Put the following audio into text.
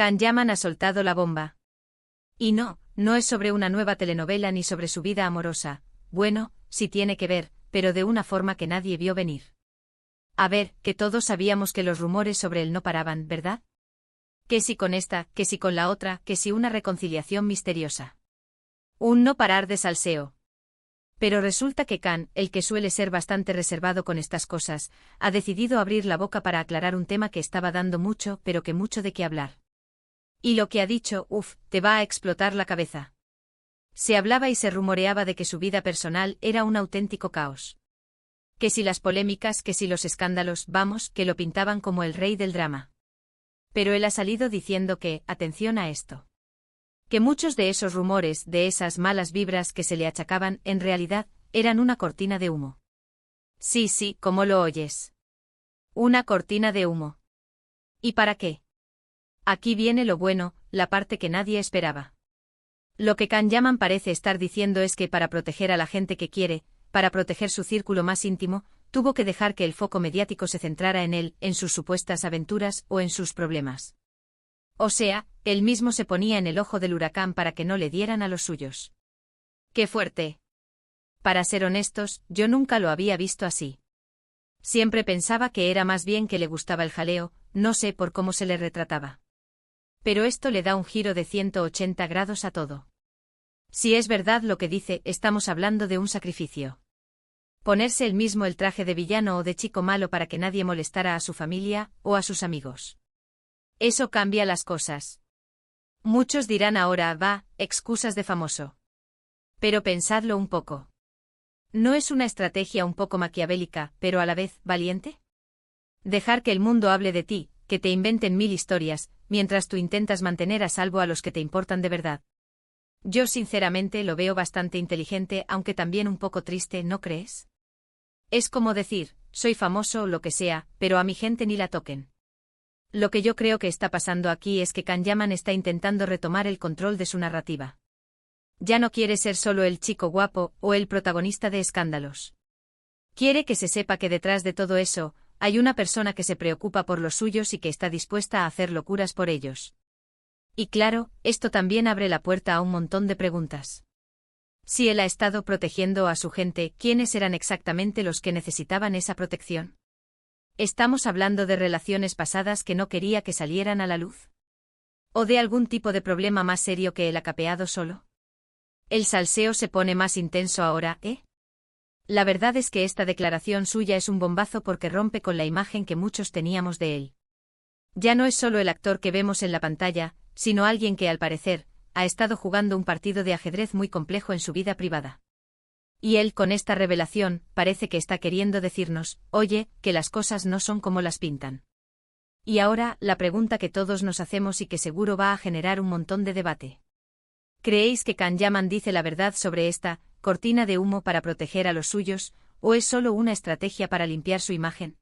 Can Yaman ha soltado la bomba. Y no es sobre una nueva telenovela ni sobre su vida amorosa. Bueno, sí tiene que ver, pero de una forma que nadie vio venir. A ver, que todos sabíamos que los rumores sobre él no paraban, ¿verdad? Que si con esta, que si con la otra, que si una reconciliación misteriosa. Un no parar de salseo. Pero resulta que Can, el que suele ser bastante reservado con estas cosas, ha decidido abrir la boca para aclarar un tema que estaba dando mucho, pero que mucho de qué hablar. Y lo que ha dicho, te va a explotar la cabeza. Se hablaba y se rumoreaba de que su vida personal era un auténtico caos. Que si las polémicas, que si los escándalos, vamos, que lo pintaban como el rey del drama. Pero él ha salido diciendo que, atención a esto. Que muchos de esos rumores, de esas malas vibras que se le achacaban, en realidad, eran una cortina de humo. Sí, como lo oyes. Una cortina de humo. ¿Y para qué? Aquí viene lo bueno, la parte que nadie esperaba. Lo que Can Yaman parece estar diciendo es que para proteger a la gente que quiere, para proteger su círculo más íntimo, tuvo que dejar que el foco mediático se centrara en él, en sus supuestas aventuras o en sus problemas. O sea, él mismo se ponía en el ojo del huracán para que no le dieran a los suyos. ¡Qué fuerte! Para ser honestos, yo nunca lo había visto así. Siempre pensaba que era más bien que le gustaba el jaleo, no sé por cómo se le retrataba. Pero esto le da un giro de 180 grados a todo. Si es verdad lo que dice, estamos hablando de un sacrificio. Ponerse él mismo el traje de villano o de chico malo para que nadie molestara a su familia o a sus amigos. Eso cambia las cosas. Muchos dirán ahora, excusas de famoso. Pero pensadlo un poco. ¿No es una estrategia un poco maquiavélica, pero a la vez, valiente? Dejar que el mundo hable de ti, que te inventen 1000 historias, mientras tú intentas mantener a salvo a los que te importan de verdad. Yo sinceramente lo veo bastante inteligente, aunque también un poco triste, ¿no crees? Es como decir, soy famoso o lo que sea, pero a mi gente ni la toquen. Lo que yo creo que está pasando aquí es que Can Yaman está intentando retomar el control de su narrativa. Ya no quiere ser solo el chico guapo o el protagonista de escándalos. Quiere que se sepa que detrás de todo eso, hay una persona que se preocupa por los suyos y que está dispuesta a hacer locuras por ellos. Y claro, esto también abre la puerta a un montón de preguntas. Si él ha estado protegiendo a su gente, ¿quiénes eran exactamente los que necesitaban esa protección? ¿Estamos hablando de relaciones pasadas que no quería que salieran a la luz? ¿O de algún tipo de problema más serio que el ha capeado solo? El salseo se pone más intenso ahora, ¿eh? La verdad es que esta declaración suya es un bombazo porque rompe con la imagen que muchos teníamos de él. Ya no es solo el actor que vemos en la pantalla, sino alguien que, al parecer, ha estado jugando un partido de ajedrez muy complejo en su vida privada. Y él, con esta revelación, parece que está queriendo decirnos, oye, que las cosas no son como las pintan. Y ahora, la pregunta que todos nos hacemos y que seguro va a generar un montón de debate. ¿Creéis que Can Yaman dice la verdad sobre esta cortina de humo para proteger a los suyos, o es solo una estrategia para limpiar su imagen?